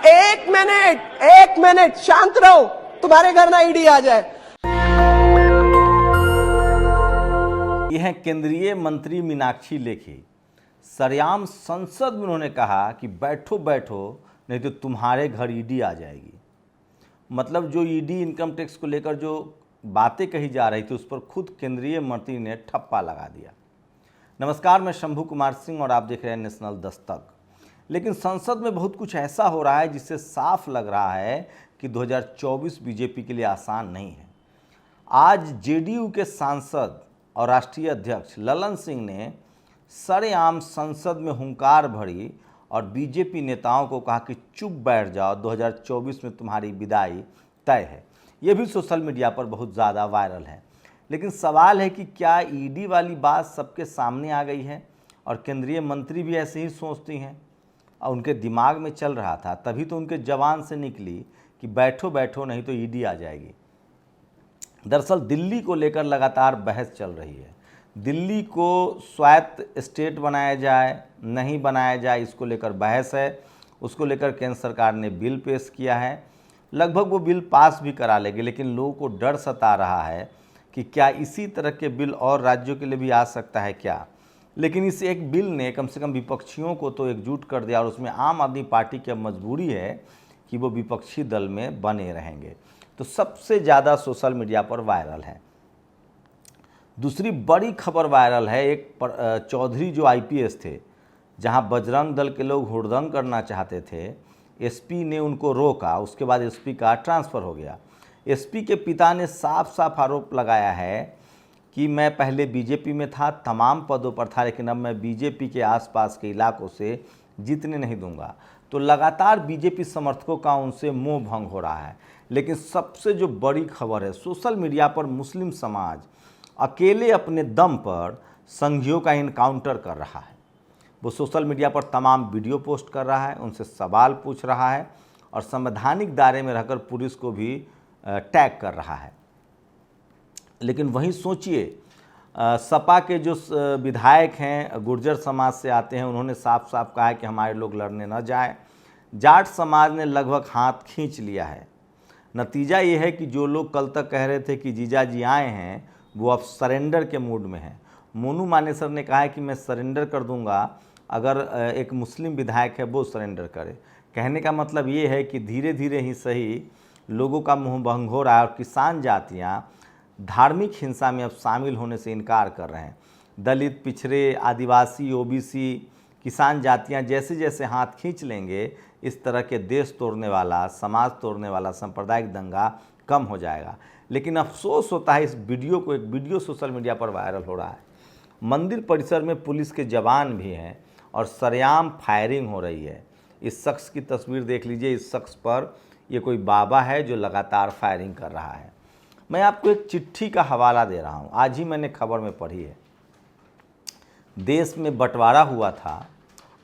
एक मिनट शांत रहो, तुम्हारे घर ना ईडी आ जाए। ये हैं केंद्रीय मंत्री मीनाक्षी लेखी। सरेआम संसद में उन्होंने कहा कि बैठो बैठो नहीं तो तुम्हारे घर ईडी आ जाएगी। मतलब जो ईडी इनकम टैक्स को लेकर जो बातें कही जा रही थी उस पर खुद केंद्रीय मंत्री ने ठप्पा लगा दिया। नमस्कार, मैं शंभू कुमार सिंह और आप देख रहे हैं नेशनल दस्तक। लेकिन संसद में बहुत कुछ ऐसा हो रहा है जिससे साफ लग रहा है कि 2024 बीजेपी के लिए आसान नहीं है। आज जेडीयू के सांसद और राष्ट्रीय अध्यक्ष ललन सिंह ने सरेआम संसद में हुंकार भरी और बीजेपी नेताओं को कहा कि चुप बैठ जाओ, 2024 में तुम्हारी विदाई तय है। ये भी सोशल मीडिया पर बहुत ज़्यादा वायरल है। लेकिन सवाल है कि क्या ईडी वाली बात सबके सामने आ गई है और केंद्रीय मंत्री भी ऐसे ही सोचती हैं और उनके दिमाग में चल रहा था, तभी तो उनके जबान से निकली कि बैठो बैठो नहीं तो ईडी आ जाएगी। दरअसल दिल्ली को लेकर लगातार बहस चल रही है। दिल्ली को स्वायत्त स्टेट बनाया जाए नहीं बनाया जाए, इसको लेकर बहस है। उसको लेकर केंद्र सरकार ने बिल पेश किया है। लगभग वो बिल पास भी करा लेगी, लेकिन लोगों को डर सता रहा है कि क्या इसी तरह के बिल और राज्यों के लिए भी आ सकता है क्या। लेकिन इस एक बिल ने कम से कम विपक्षियों को तो एकजुट कर दिया और उसमें आम आदमी पार्टी की मजबूरी है कि वो विपक्षी दल में बने रहेंगे। तो सबसे ज़्यादा सोशल मीडिया पर वायरल है। दूसरी बड़ी खबर वायरल है, एक चौधरी जो आईपीएस थे, जहां बजरंग दल के लोग हुड़दंग करना चाहते थे, एसपी ने उनको रोका। उसके बाद एसपी का ट्रांसफ़र हो गया। एसपी के पिता ने साफ साफ आरोप लगाया है कि मैं पहले बीजेपी में था, तमाम पदों पर था, लेकिन अब मैं बीजेपी के आसपास के इलाकों से जीतने नहीं दूंगा। तो लगातार बीजेपी समर्थकों का उनसे मोह भंग हो रहा है। लेकिन सबसे जो बड़ी खबर है, सोशल मीडिया पर मुस्लिम समाज अकेले अपने दम पर संघियों का इनकाउंटर कर रहा है। वो सोशल मीडिया पर तमाम वीडियो पोस्ट कर रहा है, उनसे सवाल पूछ रहा है और संवैधानिक दायरे में रहकर पुलिस को भी टैग कर रहा है। लेकिन वहीं सोचिए, सपा के जो विधायक हैं गुर्जर समाज से आते हैं, उन्होंने साफ साफ कहा है कि हमारे लोग लड़ने न जाएं। जाट समाज ने लगभग हाथ खींच लिया है। नतीजा ये है कि जो लोग कल तक कह रहे थे कि जीजा जी आए हैं, वो अब सरेंडर के मूड में हैं। मोनू मानेसर ने कहा है कि मैं सरेंडर कर दूंगा अगर एक मुस्लिम विधायक है वो सरेंडर करे। कहने का मतलब ये है कि धीरे धीरे ही सही लोगों का मुँह भंग हो रहा है और किसान जातियाँ धार्मिक हिंसा में अब शामिल होने से इनकार कर रहे हैं। दलित, पिछड़े, आदिवासी, ओबीसी, किसान जातियां जैसे जैसे हाथ खींच लेंगे, इस तरह के देश तोड़ने वाला, समाज तोड़ने वाला सांप्रदायिक दंगा कम हो जाएगा। लेकिन अफसोस होता है, इस वीडियो को, एक वीडियो सोशल मीडिया पर वायरल हो रहा है। मंदिर परिसर में पुलिस के जवान भी हैं और सरेआम फायरिंग हो रही है। इस शख्स की तस्वीर देख लीजिए। इस शख्स पर ये कोई बाबा है जो लगातार फायरिंग कर रहा है। मैं आपको एक चिट्ठी का हवाला दे रहा हूँ, आज ही मैंने खबर में पढ़ी है। देश में बंटवारा हुआ था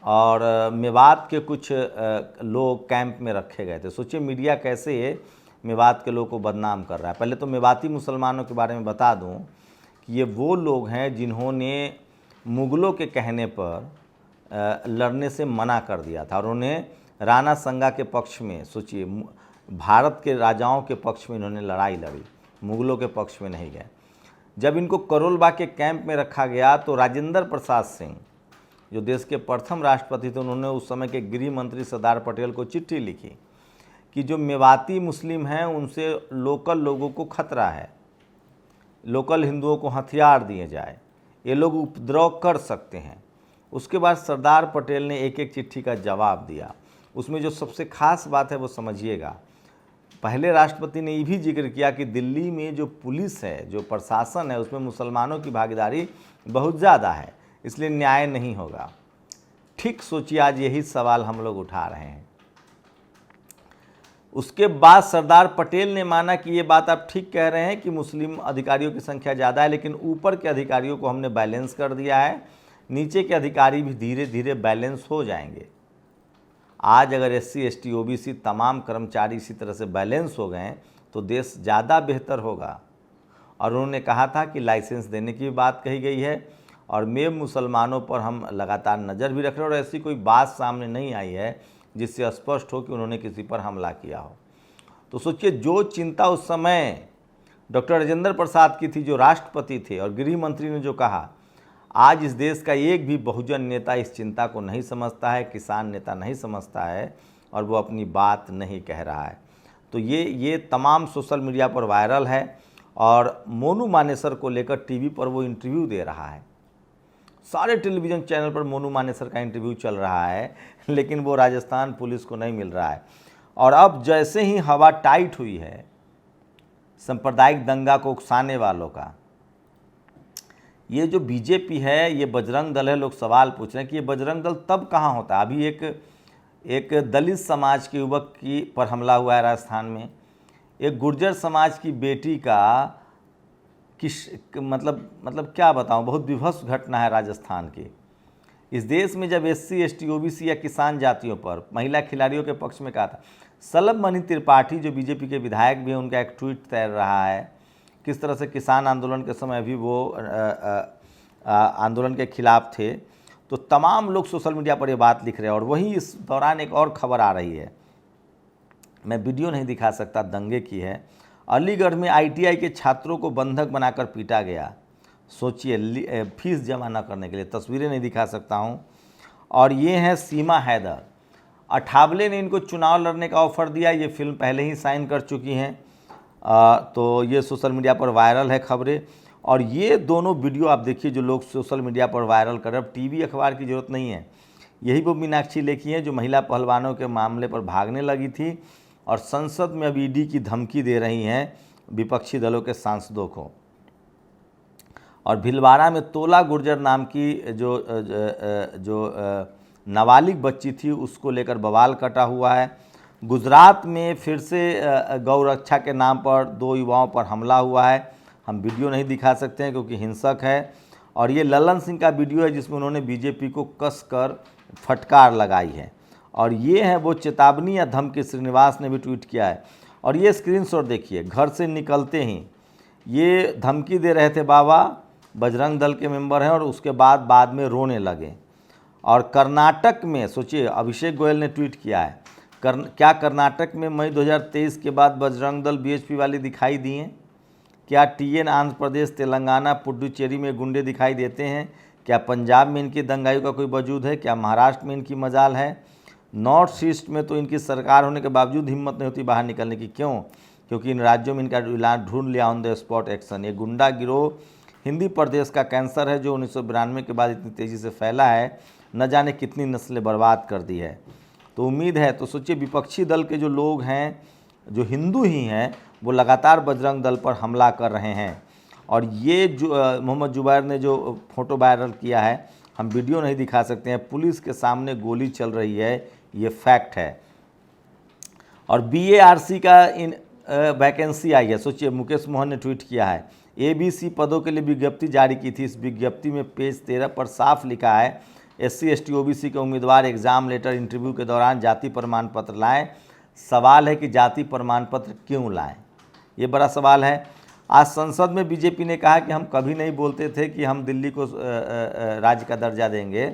और मेवात के कुछ लोग कैंप में रखे गए थे। सोचिए मीडिया कैसे मेवात के लोगों को बदनाम कर रहा है। पहले तो मेवाती मुसलमानों के बारे में बता दूं कि ये वो लोग हैं जिन्होंने मुग़लों के कहने पर लड़ने से मना कर दिया था और उन्हें राणा संगा के पक्ष में, सोचिए भारत के राजाओं के पक्ष में इन्होंने लड़ाई लड़ी, मुग़लों के पक्ष में नहीं गए। जब इनको करोल बाग के कैंप में रखा गया तो राजेंद्र प्रसाद सिंह जो देश के प्रथम राष्ट्रपति थे, उन्होंने उस समय के गृह मंत्री सरदार पटेल को चिट्ठी लिखी कि जो मेवाती मुस्लिम हैं उनसे लोकल लोगों को खतरा है, लोकल हिंदुओं को हथियार दिए जाए, ये लोग उपद्रव कर सकते हैं। उसके बाद सरदार पटेल ने एक एक चिट्ठी का जवाब दिया। उसमें जो सबसे खास बात है वो समझिएगा। पहले राष्ट्रपति ने ये भी जिक्र किया कि दिल्ली में जो पुलिस है, जो प्रशासन है, उसमें मुसलमानों की भागीदारी बहुत ज़्यादा है, इसलिए न्याय नहीं होगा। ठीक सोचिए, आज यही सवाल हम लोग उठा रहे हैं। उसके बाद सरदार पटेल ने माना कि ये बात आप ठीक कह रहे हैं कि मुस्लिम अधिकारियों की संख्या ज़्यादा है, लेकिन ऊपर के अधिकारियों को हमने बैलेंस कर दिया है, नीचे के अधिकारी भी धीरे धीरे बैलेंस हो जाएंगे। आज अगर एससी, एसटी, ओबीसी तमाम कर्मचारी इसी तरह से बैलेंस हो गए तो देश ज़्यादा बेहतर होगा। और उन्होंने कहा था कि लाइसेंस देने की बात कही गई है और मैं मुसलमानों पर हम लगातार नज़र भी रख रहे हैं और ऐसी कोई बात सामने नहीं आई है जिससे स्पष्ट हो कि उन्होंने किसी पर हमला किया हो। तो सोचिए, जो चिंता उस समय डॉक्टर राजेंद्र प्रसाद की थी, जो राष्ट्रपति थे, और गृह मंत्री ने जो कहा, आज इस देश का एक भी बहुजन नेता इस चिंता को नहीं समझता है, किसान नेता नहीं समझता है, और वो अपनी बात नहीं कह रहा है। तो ये तमाम सोशल मीडिया पर वायरल है, और मोनू मानेसर को लेकर टीवी पर वो इंटरव्यू दे रहा है। सारे टेलीविज़न चैनल पर मोनू मानेसर का इंटरव्यू चल रहा है, लेकिन वो राजस्थान पुलिस को नहीं मिल रहा है। और अब जैसे ही हवा टाइट हुई है सांप्रदायिक दंगा को उकसाने वालों का, ये जो बीजेपी है, ये बजरंग दल है, लोग सवाल पूछ रहे हैं कि ये बजरंग दल तब कहाँ होता है। अभी एक दलित समाज के युवक की पर हमला हुआ है राजस्थान में, एक गुर्जर समाज की बेटी का मतलब क्या बताऊं, बहुत विभत्स घटना है राजस्थान की। इस देश में जब SC ST OBC या किसान जातियों पर महिला खिलाड़ियों के पक्ष में कहा था, सलभमणि त्रिपाठी जो बीजेपी के विधायक भी हैं, उनका एक ट्वीट तैर रहा है किस तरह से किसान आंदोलन के समय भी वो आंदोलन के खिलाफ थे। तो तमाम लोग सोशल मीडिया पर ये बात लिख रहे हैं। और वहीं इस दौरान एक और खबर आ रही है, मैं वीडियो नहीं दिखा सकता, दंगे की है। अलीगढ़ में ITI के छात्रों को बंधक बनाकर पीटा गया। सोचिए, फीस जमा न करने के लिए। तस्वीरें नहीं दिखा सकता हूं। और ये हैं सीमा हैदर। अठावले ने इनको चुनाव लड़ने का ऑफ़र दिया, ये फिल्म पहले ही साइन कर चुकी हैं। तो ये सोशल मीडिया पर वायरल है खबरें। और ये दोनों वीडियो आप देखिए जो लोग सोशल मीडिया पर वायरल कर रहे हैं। अब टीवी अखबार की ज़रूरत नहीं है। यही वो मीनाक्षी लेखी हैं जो महिला पहलवानों के मामले पर भागने लगी थी और संसद में अब ED की धमकी दे रही हैं विपक्षी दलों के सांसदों को। और भीलवाड़ा में तोला गुर्जर नाम की जो नाबालिग बच्ची थी, उसको लेकर बवाल कटा हुआ है। गुजरात में फिर से गौरक्षा के नाम पर 2 युवाओं पर हमला हुआ है। हम वीडियो नहीं दिखा सकते हैं क्योंकि हिंसक है। और ये ललन सिंह का वीडियो है जिसमें उन्होंने बीजेपी को कसकर फटकार लगाई है। और ये है वो चेतावनी या धमकी, श्रीनिवास ने भी ट्वीट किया है। और ये स्क्रीनशॉट देखिए, घर से निकलते ही ये धमकी दे रहे थे, बाबा बजरंग दल के मेंबर हैं, और उसके बाद में रोने लगे। और कर्नाटक में सोचिए, अभिषेक गोयल ने ट्वीट किया है, क्या कर्नाटक में मई 2023 के बाद बजरंग दल BHP वाले दिखाई दिए? क्या TN आंध्र प्रदेश, तेलंगाना, पुडुचेरी में गुंडे दिखाई देते हैं? क्या पंजाब में इनकी दंगाइयों का कोई वजूद है? क्या महाराष्ट्र में इनकी मजाल है? नॉर्थ ईस्ट में तो इनकी सरकार होने के बावजूद हिम्मत नहीं होती बाहर निकलने की। क्यों? क्योंकि इन राज्यों में इनका इलाज ढूंढ लिया ऑन द स्पॉट एक्शन। ये गुंडा गिरोह हिंदी प्रदेश का कैंसर है जो 1992 के बाद इतनी तेज़ी से फैला है, न जाने कितनी नस्लें बर्बाद कर दी है। तो उम्मीद है, तो सोचिए विपक्षी दल के जो लोग हैं, जो हिंदू ही हैं, वो लगातार बजरंग दल पर हमला कर रहे हैं। और ये जो मोहम्मद जुबैर ने जो फोटो वायरल किया है, हम वीडियो नहीं दिखा सकते हैं, पुलिस के सामने गोली चल रही है, ये फैक्ट है। और BARC का इन वैकेंसी आई है। सोचिए, मुकेश मोहन ने ट्वीट किया है, ABC पदों के लिए विज्ञप्ति जारी की थी। इस विज्ञप्ति में पेज 13 पर साफ लिखा है, SC ST OBC के उम्मीदवार एग्जाम लेटर इंटरव्यू के दौरान जाति प्रमाण पत्र लाएं। सवाल है कि जाति प्रमाण पत्र क्यों लाएं? ये बड़ा सवाल है। आज संसद में बीजेपी ने कहा कि हम कभी नहीं बोलते थे कि हम दिल्ली को राज्य का दर्जा देंगे,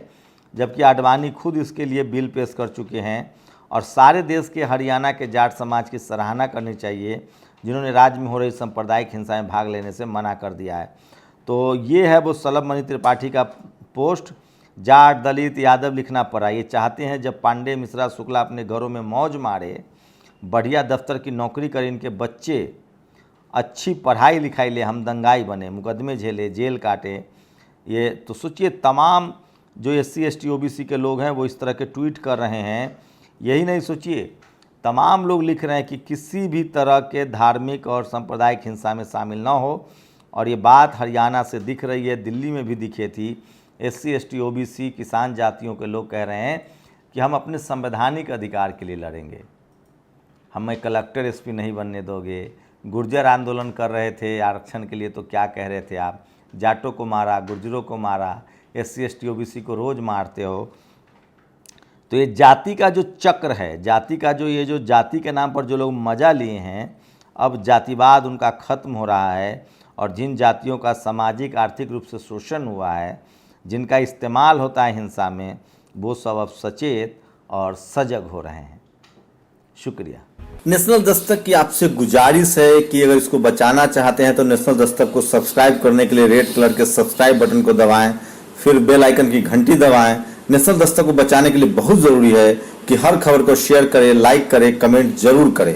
जबकि आडवाणी खुद इसके लिए बिल पेश कर चुके हैं। और सारे देश के हरियाणा के जाट समाज की सराहना करनी चाहिए जिन्होंने राज्य में हो रही सांप्रदायिक हिंसा में भाग लेने से मना कर दिया है। तो ये है वो सलभमणि त्रिपाठी का पोस्ट। जाट, दलित, यादव लिखना पड़ा। ये चाहते हैं जब पांडे, मिश्रा, शुक्ला अपने घरों में मौज मारे, बढ़िया दफ्तर की नौकरी करें, इनके बच्चे अच्छी पढ़ाई लिखाई ले, हम दंगाई बने, मुकदमे झेले, जेल काटे। ये तो सोचिए, तमाम जो SC ST OBC के लोग हैं वो इस तरह के ट्वीट कर रहे हैं। यही नहीं, सोचिए तमाम लोग लिख रहे हैं कि किसी भी तरह के धार्मिक और सांप्रदायिक हिंसा में शामिल ना हो। और ये बात हरियाणा से दिख रही है, दिल्ली में भी दिखे थी। SC ST OBC किसान जातियों के लोग कह रहे हैं कि हम अपने संवैधानिक अधिकार के लिए लड़ेंगे, हमें कलेक्टर SP नहीं बनने दोगे। गुर्जर आंदोलन कर रहे थे आरक्षण के लिए, तो क्या कह रहे थे आप? जाटों को मारा, गुर्जरों को मारा, SC ST OBC को रोज़ मारते हो। तो ये जाति का जो चक्र है, जाति का जो ये जो जाति के नाम पर जो लोग मजा लिए हैं, अब जातिवाद उनका खत्म हो रहा है। और जिन जातियों का सामाजिक आर्थिक रूप से शोषण हुआ है, जिनका इस्तेमाल होता है हिंसा में, वो सब अब सचेत और सजग हो रहे हैं। शुक्रिया। नेशनल दस्तक की आपसे गुजारिश है कि अगर इसको बचाना चाहते हैं तो नेशनल दस्तक को सब्सक्राइब करने के लिए रेड कलर के सब्सक्राइब बटन को दबाएं, फिर बेल आइकन की घंटी दबाएं। नेशनल दस्तक को बचाने के लिए बहुत जरूरी है कि हर खबर को शेयर करें, लाइक करें, कमेंट जरूर करें।